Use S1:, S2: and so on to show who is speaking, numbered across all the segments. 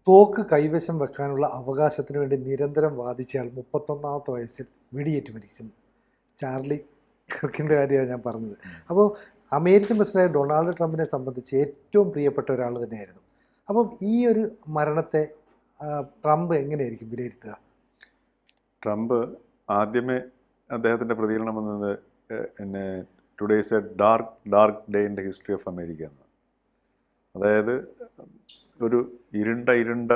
S1: തോക്ക് കൈവശം വെക്കാനുള്ള അവകാശത്തിന് വേണ്ടി നിരന്തരം വാദിച്ചയാൾ 31ാമത്തെ വയസ്സിൽ വെടിയേറ്റ് മരിക്കുന്നു. ചാർലി കിർക്കിൻ്റെ കാര്യമാണ് ഞാൻ പറഞ്ഞത്. അപ്പോൾ അമേരിക്കൻ പ്രസിഡന്റായ ഡൊണാൾഡ് ട്രംപിനെ സംബന്ധിച്ച് ഏറ്റവും പ്രിയപ്പെട്ട ഒരാൾ തന്നെയായിരുന്നു. അപ്പം ഈ ഒരു മരണത്തെ ട്രംപ് എങ്ങനെയായിരിക്കും വിലയിരുത്തുക?
S2: ട്രംപ് ആദ്യമേ അദ്ദേഹത്തിൻ്റെ പ്രതികരണം വന്നത് പിന്നെ today's A dark day in the history of America എന്ന്. അതായത് ഒരു ഇരുണ്ട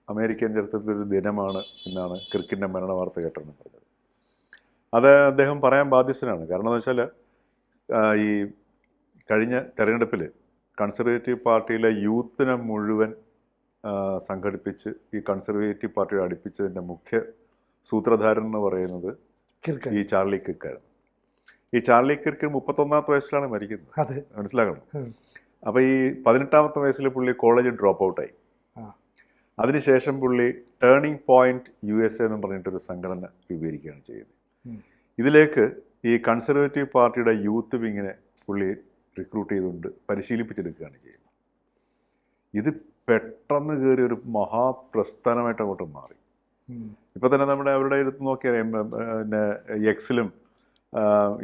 S2: അമേരിക്കൻ ചരിത്രത്തിലൊരു ദിനമാണ് എന്നാണ് കിർക്കിൻ്റെ മരണ വാർത്ത കേട്ടെന്ന് പറഞ്ഞത്. അത് അദ്ദേഹം പറയാൻ ബാധ്യസ്ഥനാണ്. കാരണം എന്ന് വെച്ചാൽ ഈ കഴിഞ്ഞ തെരഞ്ഞെടുപ്പിൽ കൺസർവേറ്റീവ് പാർട്ടിയിലെ യൂത്തിനെ മുഴുവൻ സംഘടിപ്പിച്ച് ഈ കൺസർവേറ്റീവ് പാർട്ടിയെ അടുപ്പിച്ചതിൻ്റെ മുഖ്യ സൂത്രധാരൻ എന്ന് പറയുന്നത് ഈ ചാർലി കിർക്കായിരുന്നു. ഈ ചാർലി കിർക്ക് 31ാമത്തെ വയസ്സിലാണ് മരിക്കുന്നത്, മനസ്സിലാക്കണം. അപ്പോൾ ഈ 18ാമത്തെ വയസ്സിൽ പുള്ളി കോളേജ് ഡ്രോപ്പ് ഔട്ടായി. അതിനുശേഷം പുള്ളി ടേണിംഗ് പോയിന്റ് USA എന്ന് പറഞ്ഞിട്ടൊരു സംഘടന രൂപീകരിക്കുകയാണ് ചെയ്യുന്നത്. ഇതിലേക്ക് ഈ കൺസർവേറ്റീവ് പാർട്ടിയുടെ യൂത്ത് വിങ്ങിനെ പുള്ളി റിക്രൂട്ട് ചെയ്തുകൊണ്ട് പരിശീലിപ്പിച്ചെടുക്കുകയാണ് ചെയ്യുന്നത്. ഇത് പെട്ടെന്ന് കയറി ഒരു മഹാപ്രസ്ഥാനമായിട്ട് അങ്ങോട്ട് മാറി. ഇപ്പോൾ തന്നെ നമ്മുടെ അവരുടെ അടുത്ത് നോക്കിയാൽ പിന്നെ എക്സിലും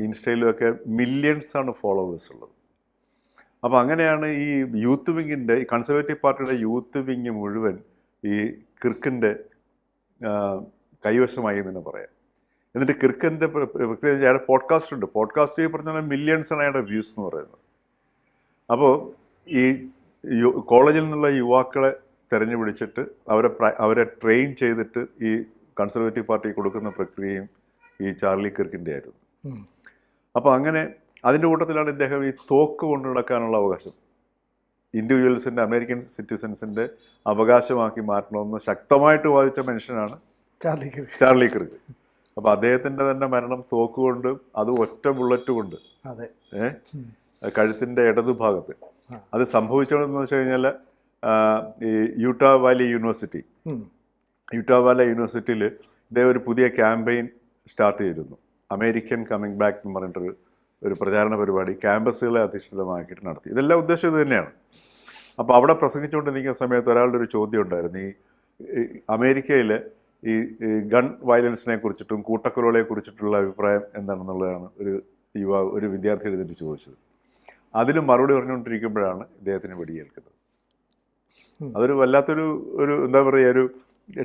S2: ഇൻസ്റ്റയിലും ഒക്കെ മില്യൺസാണ് ഫോളോവേഴ്സ് ഉള്ളത്. അപ്പോൾ അങ്ങനെയാണ് ഈ യൂത്ത് വിങ്ങിൻ്റെ, ഈ കൺസർവേറ്റീവ് പാർട്ടിയുടെ യൂത്ത് വിങ് മുഴുവൻ ഈ കിർക്കിൻ്റെ കൈവശമായി എന്ന് തന്നെ പറയാം. എന്നിട്ട് കിർക്കിൻ്റെ അയാളുടെ പോഡ്കാസ്റ്റ് ഉണ്ട്. പോഡ്കാസ്റ്റ് പറഞ്ഞാൽ മില്യൺസാണ് അയാളുടെ വ്യൂസ് എന്ന് പറയുന്നത്. അപ്പോൾ ഈ കോളേജിൽ നിന്നുള്ള യുവാക്കളെ തിരഞ്ഞുപിടിച്ചിട്ട് അവരെ ട്രെയിൻ ചെയ്തിട്ട് ഈ കൺസർവേറ്റീവ് പാർട്ടി കൊടുക്കുന്ന പ്രക്രിയയും ഈ ചാർലി കിർക്കിൻ്റെ ആയിരുന്നു. അപ്പോൾ അങ്ങനെ അതിൻ്റെ കൂട്ടത്തിലാണ് ഇദ്ദേഹം ഈ തോക്ക് കൊണ്ടു നടക്കാനുള്ള അവകാശം ഇൻഡിവിജ്വൽസിൻ്റെ, അമേരിക്കൻ സിറ്റിസൻസിൻ്റെ അവകാശമാക്കി മാറ്റണമെന്ന് ശക്തമായിട്ട് വാദിച്ച മനുഷ്യനാണ് ചാർലി കിർക്ക്. അപ്പോൾ അദ്ദേഹത്തിൻ്റെ തന്നെ മരണം തോക്കുകൊണ്ട്, അത് ഒറ്റ ബുള്ളറ്റ് കൊണ്ട് കഴുത്തിൻ്റെ ഇടതുഭാഗത്ത്. അത് സംഭവിച്ചതെന്ന് വെച്ച് കഴിഞ്ഞാൽ ഈ യൂട്ടാ വാലി യൂണിവേഴ്സിറ്റിയിൽ ഇദ്ദേഹം ഒരു പുതിയ ക്യാമ്പയിൻ സ്റ്റാർട്ട് ചെയ്തിരുന്നു. അമേരിക്കൻ കമ്മിങ് ബാക്ക് എന്ന് പറഞ്ഞിട്ടൊരു പ്രചാരണ പരിപാടി ക്യാമ്പസുകളെ അധിഷ്ഠിതമാക്കിയിട്ട് നടത്തി. ഇതെല്ലാം ഉദ്ദേശം ഇത് തന്നെയാണ്. അപ്പോൾ അവിടെ പ്രസംഗിച്ചുകൊണ്ടിരിക്കുന്ന സമയത്ത് ഒരാളുടെ ഒരു ചോദ്യം ഉണ്ടായിരുന്നു, ഈ അമേരിക്കയിൽ ഈ ഗൺ വയലൻസിനെ കുറിച്ചിട്ടും കൂട്ടക്കൊലകളെ കുറിച്ചിട്ടുള്ള അഭിപ്രായം എന്താണെന്നുള്ളതാണ് ഒരു വിദ്യാർത്ഥി എഴുതിയിട്ട് ചോദിച്ചത്. അതിന് മറുപടി പറഞ്ഞുകൊണ്ടിരിക്കുമ്പോഴാണ് ഇദ്ദേഹത്തിന് വെടിയേൽക്കുന്നത്. അതൊരു വല്ലാത്തൊരു എന്താ പറയുക, ഒരു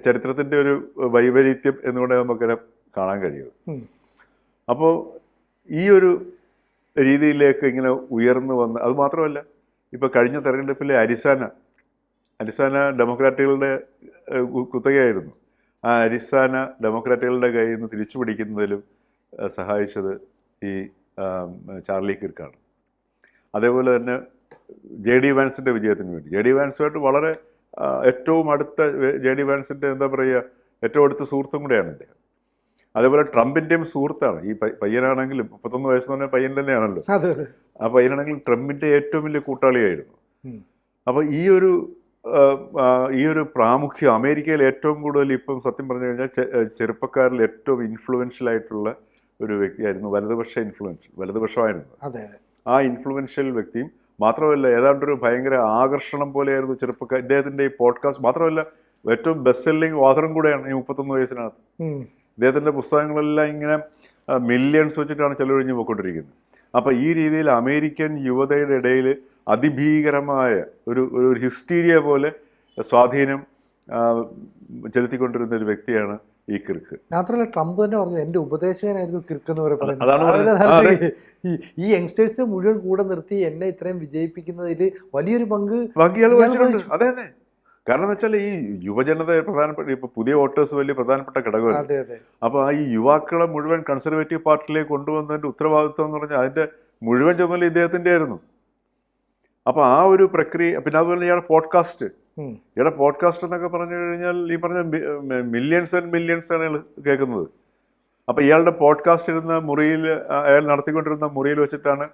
S2: ചരിത്രത്തിൻ്റെ ഒരു വൈപരീത്യം എന്നുകൊണ്ട് നമുക്കിങ്ങനെ കാണാൻ കഴിയും. അപ്പോൾ ഈ ഒരു രീതിയിലേക്ക് ഇങ്ങനെ ഉയർന്നു വന്ന്, അത് മാത്രമല്ല ഇപ്പോൾ കഴിഞ്ഞ തെരഞ്ഞെടുപ്പിലെ അരിസാന ഡെമോക്രാറ്റുകളുടെ കുത്തകയായിരുന്നു. ആ അരിസാന ഡെമോക്രാറ്റുകളുടെ കയ്യിൽ നിന്ന് തിരിച്ചു പിടിക്കുന്നതിലും സഹായിച്ചത് ഈ ചാർലി കിർക്കാണ്. അതേപോലെ തന്നെ JD വാൻസിൻ്റെ വിജയത്തിന് വേണ്ടി, JD വാൻസുമായിട്ട് വളരെ ഏറ്റവും അടുത്ത, JD വാൻസിൻ്റെ എന്താ പറയുക, ഏറ്റവും അടുത്ത സുഹൃത്തും കൂടെയാണ് ഇദ്ദേഹം. അതേപോലെ ട്രംപിൻ്റെയും സുഹൃത്താണ് ഈ പയ്യനാണെങ്കിലും. 31 വയസ്സെന്ന് പറഞ്ഞാൽ പയ്യൻ തന്നെയാണല്ലോ. ആ പയ്യനാണെങ്കിലും ട്രംപിൻ്റെ ഏറ്റവും വലിയ കൂട്ടാളിയായിരുന്നു. അപ്പോൾ ഈ ഒരു പ്രാമുഖ്യം അമേരിക്കയിൽ ഏറ്റവും കൂടുതൽ ഇപ്പം സത്യം പറഞ്ഞു കഴിഞ്ഞാൽ ചെറുപ്പക്കാരിൽ ഏറ്റവും ഇൻഫ്ലുവൻഷ്യൽ ആയിട്ടുള്ള ഒരു വ്യക്തിയായിരുന്നു, വലതുപക്ഷമായിരുന്നു. ആ ഇൻഫ്ലുവൻഷ്യൽ വ്യക്തിയും മാത്രമല്ല, ഏതാണ്ടൊരു ഭയങ്കര ആകർഷണം പോലെയായിരുന്നു ചെറുപ്പക്കാർ. ഇദ്ദേഹത്തിൻ്റെ ഈ പോഡ്കാസ്റ്റ് മാത്രമല്ല, ഏറ്റവും ബെസ്റ്റ് സെല്ലിംഗ് ഓഥറും കൂടെയാണ് ഈ 31 വയസ്സിനകത്ത്. ഇദ്ദേഹത്തിൻ്റെ പുസ്തകങ്ങളെല്ലാം ഇങ്ങനെ മില്യൺസ് വെച്ചിട്ടാണ് ചെലവഴിഞ്ഞ് പോയിക്കൊണ്ടിരിക്കുന്നത്. അപ്പോൾ ഈ രീതിയിൽ അമേരിക്കൻ യുവതയുടെ ഇടയിൽ അതിഭീകരമായ ഒരു ഹിസ്റ്റീരിയ പോലെ സ്വാധീനം ചെലുത്തിക്കൊണ്ടിരുന്ന ഒരു വ്യക്തിയാണ് ഈ കിർക്ക്.
S1: മാത്രമല്ല ട്രംപ് തന്നെ പറഞ്ഞു, എൻ്റെ ഉപദേശകനായിരുന്നു കിർക്ക് എന്ന് പറയുന്നത്. ഈ യങ്സ്റ്റേഴ്സിനെ മുഴുവൻ കൂടെ നിർത്തി എന്നെ ഇത്രയും വിജയിപ്പിക്കുന്നതിൽ വലിയൊരു പങ്ക്
S2: വഹിച്ചിട്ടുണ്ട്. അതെ തന്നെ. കാരണം എന്ന് വെച്ചാൽ ഈ യുവജനത പ്രധാനപ്പെട്ട, ഇപ്പൊ പുതിയ വോട്ടേഴ്സ് വലിയ പ്രധാനപ്പെട്ട ഘടകമാണ്. അപ്പൊ ആ ഈ യുവാക്കളെ മുഴുവൻ കൺസർവേറ്റീവ് പാർട്ടിയിലേക്ക് കൊണ്ടുവന്നതിന്റെ ഉത്തരവാദിത്വം എന്ന് പറഞ്ഞാൽ അതിന്റെ മുഴുവൻ ചുമതല ഇദ്ദേഹത്തിന്റെ ആയിരുന്നു. അപ്പൊ ആ ഒരു പ്രക്രിയ, പിന്നെ അതുപോലെ ഇയാളുടെ പോഡ്കാസ്റ്റ് എന്നൊക്കെ പറഞ്ഞു കഴിഞ്ഞാൽ ഈ പറഞ്ഞ മില്യൺസ് ആൻഡ് മില്യൺസ് ആണ് കേൾക്കുന്നത്. അപ്പൊ ഇയാളുടെ പോഡ്കാസ്റ്റ് ഇരുന്ന മുറിയിൽ, അയാൾ നടത്തിക്കൊണ്ടിരുന്ന മുറിയിൽ വെച്ചിട്ടാണ്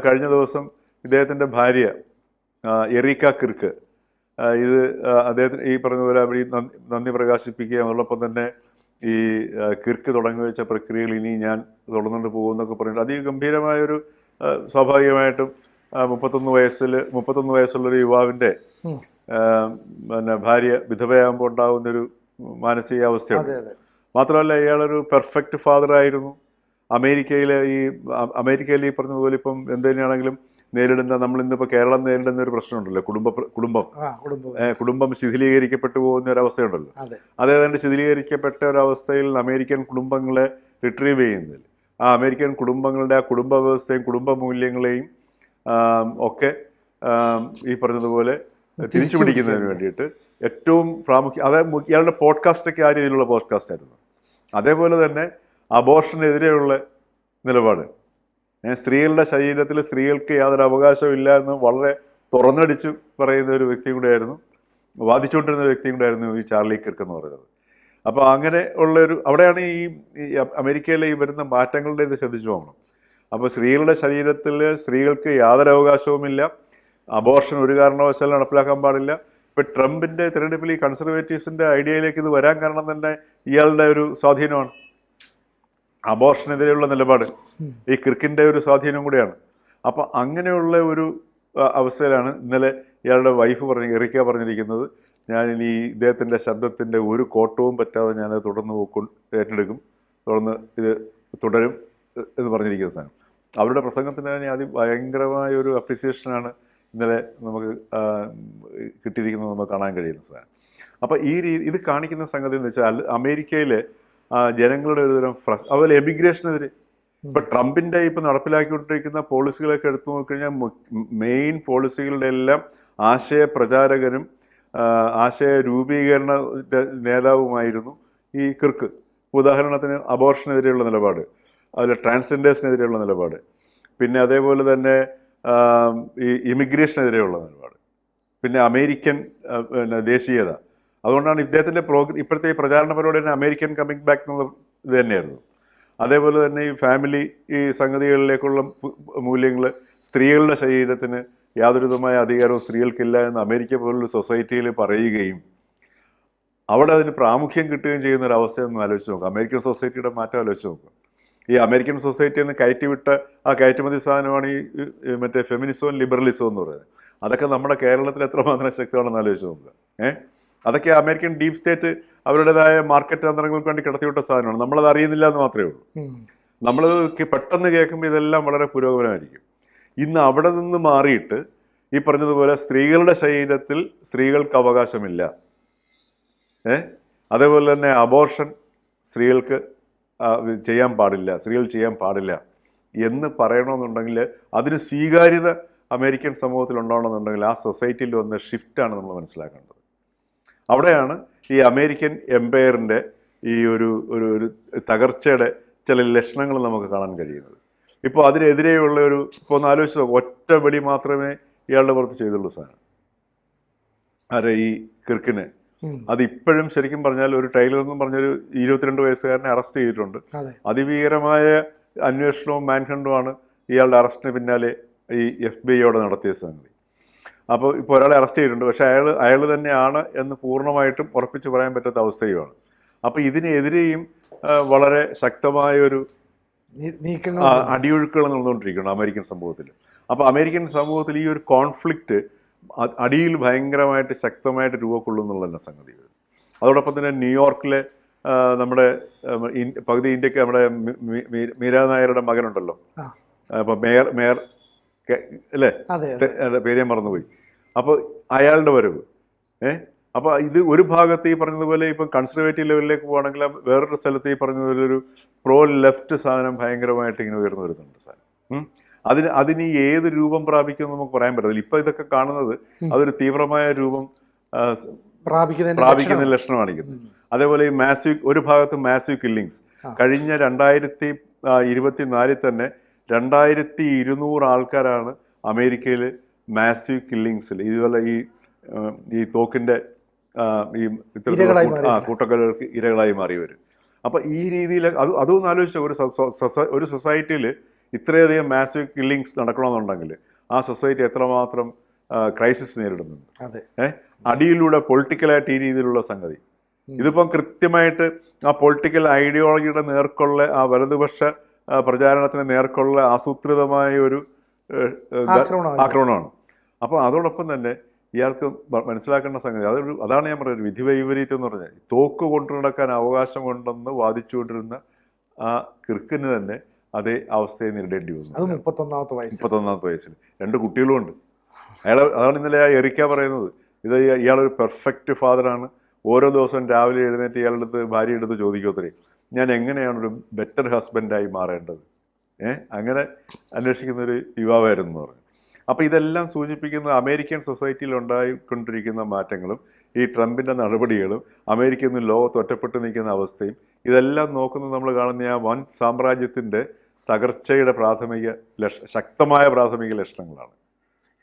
S2: കഴിഞ്ഞ ദിവസം ഇദ്ദേഹത്തിന്റെ ഭാര്യ എറീക്ക കിർക്ക് ഇത് അദ്ദേഹത്തിന് ഈ പറഞ്ഞതുപോലെ അവിടെ നന്ദി പ്രകാശിപ്പിക്കുക എന്നുള്ളപ്പം തന്നെ ഈ കിർക്ക് തുടങ്ങി വെച്ച പ്രക്രിയകൾ ഇനി ഞാൻ തുടർന്നുകൊണ്ട് പോകുമെന്നൊക്കെ പറഞ്ഞിട്ട് അതിഗംഭീരമായൊരു, സ്വാഭാവികമായിട്ടും 31 വയസ്സുള്ളൊരു യുവാവിൻ്റെ പിന്നെ ഭാര്യ വിധവയാകുമ്പോൾ ഉണ്ടാകുന്നൊരു മാനസികാവസ്ഥയുണ്ട്.
S1: അതെ അതെ.
S2: മാത്രമല്ല ഇയാളൊരു പെർഫെക്റ്റ് ഫാദറായിരുന്നു. അമേരിക്കയിൽ ഈ പറഞ്ഞതുപോലെ ഇപ്പം എന്ത് തന്നെയാണെങ്കിലും നേരിടുന്ന, നമ്മളിന്നിപ്പോൾ കേരളം നേരിടുന്ന ഒരു പ്രശ്നമുണ്ടല്ലോ, കുടുംബം ശിഥിലീകരിക്കപ്പെട്ടു പോകുന്ന ഒരവസ്ഥയുണ്ടല്ലോ.
S1: അതെ.
S2: അതേതാണ്ട് ശിഥിലീകരിക്കപ്പെട്ട ഒരവസ്ഥയിൽ അമേരിക്കൻ കുടുംബങ്ങളെ റിട്രീവ് ചെയ്യുന്നതിൽ ആ അമേരിക്കൻ കുടുംബങ്ങളുടെ ആ കുടുംബ വ്യവസ്ഥയും കുടുംബ മൂല്യങ്ങളെയും ഒക്കെ ഈ പറഞ്ഞതുപോലെ തിരിച്ചു പിടിക്കുന്നതിന് വേണ്ടിയിട്ട് ഏറ്റവും പ്രാമുഖ്യം, അതായത് ഇയാളുടെ പോഡ്കാസ്റ്റൊക്കെ ആ രീതിയിലുള്ള പോഡ്കാസ്റ്റ് ആയിരുന്നു. അതേപോലെ തന്നെ അബോർഷനെതിരെയുള്ള നിലപാട്, സ്ത്രീകളുടെ ശരീരത്തിൽ സ്ത്രീകൾക്ക് യാതൊരു അവകാശവും ഇല്ല എന്ന് വളരെ തുറന്നടിച്ചു പറയുന്ന ഒരു വ്യക്തി കൂടെയായിരുന്നു, വാദിച്ചുകൊണ്ടിരുന്ന വ്യക്തി കൂടെയായിരുന്നു ഈ ചാർലി കിർക്ക് എന്ന് പറയുന്നത്. അപ്പോൾ അങ്ങനെ ഉള്ളൊരു അവിടെയാണ് ഈ അമേരിക്കയിലെ ഈ വരുന്ന മാറ്റങ്ങളുടെ ഇത് ശ്രദ്ധിച്ചു പോകണം. അപ്പോൾ സ്ത്രീകളുടെ ശരീരത്തിൽ സ്ത്രീകൾക്ക് യാതൊരു അവകാശവുമില്ല, അബോർഷൻ ഒരു കാരണവശാലും നടപ്പിലാക്കാൻ പാടില്ല. ഇപ്പം ട്രംപിൻ്റെ തിരഞ്ഞെടുപ്പിൽ ഈ കൺസർവേറ്റീവ്സിൻ്റെ ഐഡിയയിലേക്ക് ഇത് വരാൻ കാരണം തന്നെ ഇയാളുടെ ഒരു സ്വാധീനമാണ്. അബോർഷനെതിരെയുള്ള നിലപാട് ഈ കിർക്കിൻ്റെ ഒരു സ്വാധീനം കൂടിയാണ്. അപ്പം അങ്ങനെയുള്ള ഒരു അവസ്ഥയിലാണ് ഇന്നലെ ഇയാളുടെ വൈഫ് എറിക്ക പറഞ്ഞിരിക്കുന്നത്, ഞാൻ ഇനി ഇദ്ദേഹത്തിൻ്റെ ശബ്ദത്തിൻ്റെ ഒരു കോട്ടവും പറ്റാതെ ഞാനത് ഏറ്റെടുക്കും, തുടർന്ന് ഇത് തുടരും എന്ന് പറഞ്ഞിരിക്കുന്ന സാധനം. അവരുടെ പ്രസംഗത്തിന് തന്നെ ഭയങ്കരമായ ഒരു അപ്രിസിയേഷനാണ് ഇന്നലെ നമുക്ക് കിട്ടിയിരിക്കുന്നത്, നമുക്ക് കാണാൻ കഴിയുന്ന സാധനം. അപ്പോൾ ഇത് കാണിക്കുന്ന സംഗതി എന്ന് വെച്ചാൽ അമേരിക്കയിലെ ജനങ്ങളുടെ ഒരു തരം അതുപോലെ എമിഗ്രേഷനെതിരെ ഇപ്പം ട്രംപിൻ്റെ ഇപ്പം നടപ്പിലാക്കിക്കൊണ്ടിരിക്കുന്ന പോളിസികളൊക്കെ എടുത്തു നോക്കിക്കഴിഞ്ഞാൽ മെയിൻ പോളിസികളുടെ എല്ലാം ആശയപ്രചാരകനും ആശയ രൂപീകരണ നേതാവുമായിരുന്നു ഈ കിർക്ക്. ഉദാഹരണത്തിന് അബോർഷനെതിരെയുള്ള നിലപാട്, അതുപോലെ ട്രാൻസ്ജെൻഡേഴ്സിനെതിരെയുള്ള നിലപാട്, പിന്നെ അതേപോലെ തന്നെ ഈ ഇമിഗ്രേഷനെതിരെയുള്ള നിലപാട്, പിന്നെ അമേരിക്കൻ ദേശീയത. അതുകൊണ്ടാണ് ഇദ്ദേഹത്തിൻ്റെ ഇപ്പോഴത്തെ ഈ പ്രചാരണ പരിപാടി തന്നെ അമേരിക്കൻ കമ്മിങ് ബാക്ക് എന്നുള്ള ഇത് തന്നെയായിരുന്നു. അതേപോലെ തന്നെ ഈ ഫാമിലി ഈ സംഗതികളിലേക്കുള്ള മൂല്യങ്ങൾ, സ്ത്രീകളുടെ ശരീരത്തിന് യാതൊരു വിധമായ അധികാരവും സ്ത്രീകൾക്കില്ല എന്ന് അമേരിക്ക പോലുള്ള സൊസൈറ്റിയിൽ പറയുകയും അവിടെ അതിന് പ്രാമുഖ്യം കിട്ടുകയും ചെയ്യുന്ന ഒരു അവസ്ഥയൊന്നും ആലോചിച്ച് നോക്കുക. അമേരിക്കൻ സൊസൈറ്റിയുടെ മാറ്റം ആലോചിച്ച് നോക്കുക. ഈ അമേരിക്കൻ സൊസൈറ്റിയിൽ നിന്ന് കയറ്റിവിട്ട ആ കയറ്റുമതി സാധനമാണ് ഈ മറ്റേ ഫെമിനിസവും ലിബറലിസവും എന്ന് പറയുന്നത്. അതൊക്കെ നമ്മുടെ കേരളത്തിൽ എത്രമാത്രം ശക്തമാണെന്ന് ആലോചിച്ച് നോക്കുക. അതൊക്കെ അമേരിക്കൻ ഡീപ് സ്റ്റേറ്റ് അവരുടേതായ മാർക്കറ്റ് തന്ത്രങ്ങൾക്ക് വേണ്ടി കിടത്തിവിട്ട സാധനമാണ്. നമ്മളത് അറിയുന്നില്ല എന്ന് മാത്രമേ ഉള്ളൂ. നമ്മൾ പെട്ടെന്ന് കേൾക്കുമ്പോൾ ഇതെല്ലാം വളരെ പുരോഗമനമായിരിക്കും. ഇന്ന് അവിടെ നിന്ന് മാറിയിട്ട് ഈ പറഞ്ഞതുപോലെ സ്ത്രീകളുടെ ശരീരത്തിൽ സ്ത്രീകൾക്ക് അവകാശമില്ല, അതേപോലെ തന്നെ അബോർഷൻ സ്ത്രീകൾക്ക് ചെയ്യാൻ പാടില്ല, സ്ത്രീകൾ ചെയ്യാൻ പാടില്ല എന്ന് പറയണമെന്നുണ്ടെങ്കിൽ അതിന് സ്വീകാര്യത അമേരിക്കൻ സമൂഹത്തിൽ ഉണ്ടാവണമെന്നുണ്ടെങ്കിൽ ആ സൊസൈറ്റിയിൽ വന്ന ഷിഫ്റ്റാണ് നമ്മൾ മനസ്സിലാക്കേണ്ടത്. അവിടെയാണ് ഈ അമേരിക്കൻ എംപയറിൻ്റെ ഈ ഒരു തകർച്ചയുടെ ചില ലക്ഷണങ്ങൾ നമുക്ക് കാണാൻ കഴിയുന്നത്. ഇപ്പോൾ അതിനെതിരെയുള്ള ഇപ്പോൾ ഒന്ന് ആലോചിച്ച് നോക്കുക, ഒറ്റ വെടി മാത്രമേ ഇയാളുടെ പുറത്ത് ചെയ്തുള്ളൂ സാധനം. ഈ കിർക്കിന് അത് ഇപ്പോഴും ശരിക്കും പറഞ്ഞാൽ ഒരു ടൈലർ എന്നും പറഞ്ഞൊരു 22 വയസ്സുകാരനെ അറസ്റ്റ് ചെയ്തിട്ടുണ്ട്. അതിഭീകരമായ അന്വേഷണവും മാൻഹണ്ടുമാണ് ഇയാളുടെ അറസ്റ്റിന് പിന്നാലെ ഈ FBI നടത്തിയ സംഗതി. അപ്പോൾ ഇപ്പോൾ ഒരാളെ അറസ്റ്റ് ചെയ്തിട്ടുണ്ട്, പക്ഷേ അയാൾ തന്നെയാണ് എന്ന് പൂർണ്ണമായിട്ടും ഉറപ്പിച്ച് പറയാൻ പറ്റാത്ത അവസ്ഥയുമാണ്. അപ്പോൾ ഇതിനെതിരെയും വളരെ ശക്തമായൊരു അടിയൊഴുക്കുകൾ നടന്നുകൊണ്ടിരിക്കുകയാണ് അമേരിക്കൻ സമൂഹത്തിൽ. അപ്പോൾ അമേരിക്കൻ സമൂഹത്തിൽ ഈ ഒരു കോൺഫ്ലിക്റ്റ് അടിയിൽ ഭയങ്കരമായിട്ട് ശക്തമായിട്ട് രൂപക്കൊള്ളുന്നുള്ള തന്നെ സംഗതി. അതോടൊപ്പം തന്നെ ന്യൂയോർക്കിലെ നമ്മുടെ പകുതി ഇന്ത്യക്ക് നമ്മുടെ മീരാ നായരുടെ മകനുണ്ടല്ലോ, അപ്പോൾ മേയർ അല്ലേ, പേര് ഞാൻ മറന്നുപോയി. അപ്പോൾ അയാളുടെ വരവ് അപ്പോൾ ഇത് ഒരു ഭാഗത്ത് ഈ പറഞ്ഞതുപോലെ ഇപ്പം കൺസർവേറ്റീവ് ലെവലിലേക്ക് പോകുകയാണെങ്കിൽ വേറൊരു സ്ഥലത്ത് ഈ പറഞ്ഞതുപോലെ ഒരു പ്രോ ലെഫ്റ്റ് സാധനം ഭയങ്കരമായിട്ട് ഇങ്ങനെ ഉയർന്നു വരുന്നുണ്ട് സാധനം. അതിന് ഏത് രൂപം പ്രാപിക്കുമെന്ന് നമുക്ക് പറയാൻ പറ്റത്തില്ല. ഇപ്പം ഇതൊക്കെ കാണുന്നത് അതൊരു തീവ്രമായ രൂപം പ്രാപിക്കുന്ന ലക്ഷണമാണിരിക്കുന്നത്. അതേപോലെ ഈ ഒരു ഭാഗത്ത് മാസീവ് കില്ലിങ്സ് കഴിഞ്ഞ 2024 തന്നെ 2200 ആൾക്കാരാണ് അമേരിക്കയിൽ മാസീവ് കില്ലിങ്സിൽ ഇതുപോലെ ഈ തോക്കിൻ്റെ ഈ കൂട്ടക്കൊലകൾക്ക് ഇരകളായി മാറിയവർ. അപ്പം ഈ രീതിയിൽ അതൊന്നും ആലോചിച്ച ഒരു സൊസൈറ്റിയിൽ ഇത്രയധികം മാസീവ് കില്ലിങ്സ് നടക്കണമെന്നുണ്ടെങ്കിൽ ആ സൊസൈറ്റി എത്രമാത്രം ക്രൈസിസ് നേരിടുന്നുണ്ട്. അടിയിലൂടെ പൊളിറ്റിക്കലായിട്ട് ഈ രീതിയിലുള്ള സംഗതി. ഇതിപ്പം കൃത്യമായിട്ട് ആ പൊളിറ്റിക്കൽ ഐഡിയോളജിയുടെ നേർക്കുള്ള ആ വലതുപക്ഷ പ്രചാരണത്തിന് നേർക്കുള്ള ആസൂത്രിതമായ ഒരു ആക്രമണമാണ്. അപ്പോൾ അതോടൊപ്പം തന്നെ ഇയാൾക്ക് മനസ്സിലാക്കേണ്ട സംഗതി അതാണ് ഞാൻ പറയുന്നത്, വിധി വൈപരീത്യം എന്ന് പറഞ്ഞാൽ തോക്ക് കൊണ്ടു നടക്കാൻ അവകാശമുണ്ടെന്ന് വാദിച്ചുകൊണ്ടിരുന്ന ആ കിർക്കിന് തന്നെ അതേ അവസ്ഥയെ നേരിടേണ്ടി വന്നു.
S1: അത് 31-ാമത്തെ
S2: വയസ്സിൽ 2 കുട്ടികളുമുണ്ട്. അതാണ് ഇന്നലെ ആ എറിക്ക പറയുന്നത്, ഇയാളൊരു പെർഫെക്റ്റ് ഫാദറാണ്. ഓരോ ദിവസവും രാവിലെ എഴുന്നേറ്റ് ഇയാളുടെ അടുത്ത് ഭാര്യ എടുത്ത് ചോദിക്കത്രേ, ഞാൻ എങ്ങനെയാണ് ഒരു ബെറ്റർ ഹസ്ബൻഡായി മാറേണ്ടത്, അങ്ങനെ അന്വേഷിക്കുന്ന ഒരു യുവാവായിരുന്നു എന്ന് പറഞ്ഞു. അപ്പോൾ ഇതെല്ലാം സൂചിപ്പിക്കുന്ന അമേരിക്കൻ സൊസൈറ്റിയിൽ ഉണ്ടായിക്കൊണ്ടിരിക്കുന്ന മാറ്റങ്ങളും ഈ ട്രംപിൻ്റെ നടപടികളും അമേരിക്കയിൽ നിന്ന് ലോകത്ത് ഒറ്റപ്പെട്ട് നിൽക്കുന്ന അവസ്ഥയും ഇതെല്ലാം നോക്കുന്നത് നമ്മൾ കാണുന്ന ആ വൻ സാമ്രാജ്യത്തിൻ്റെ തകർച്ചയുടെ ശക്തമായ പ്രാഥമിക ലക്ഷണങ്ങളാണ്.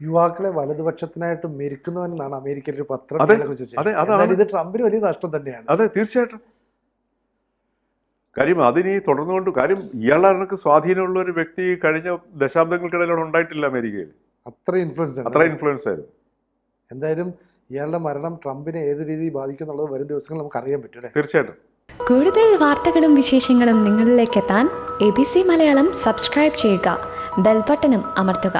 S1: യുവാക്കളെ വലതുപക്ഷത്തിനായിട്ട് മെരുക്കുന്നവനെന്നാണ് അമേരിക്കയിൽ ഒരു പത്രം. ഇത് ട്രംപിന് വലിയ നഷ്ടം തന്നെയാണ്.
S2: അതെ, തീർച്ചയായിട്ടും. കാര്യം അതിന് തുടർന്നുകൊണ്ട് കാര്യം ഇയാൾക്ക് സ്വാധീനമുള്ള ഒരു വ്യക്തി കഴിഞ്ഞ ദശാബ്ദങ്ങൾക്കിടയിൽ ഉണ്ടായിട്ടില്ല അമേരിക്കയിൽ.
S1: അത്ര ഇൻഫ്ലുവൻസ്
S2: ആയിരുന്നു.
S1: എന്തായാലും ഇയാളുടെ മരണം ട്രംപിനെ ഏത് രീതിയിൽ ബാധിക്കും എന്നുള്ളത് വരും ദിവസങ്ങൾ നമുക്ക് അറിയാൻ പറ്റും അല്ലേ?
S2: തീർച്ചയായിട്ടും.
S3: കൂടുതൽ വാർത്തകളും വിശേഷങ്ങളും നിങ്ങളിലേക്ക് എത്താൻ ABC മലയാളം സബ്സ്ക്രൈബ് ചെയ്യുക, ബെൽ ബട്ടണും അമർത്തുക.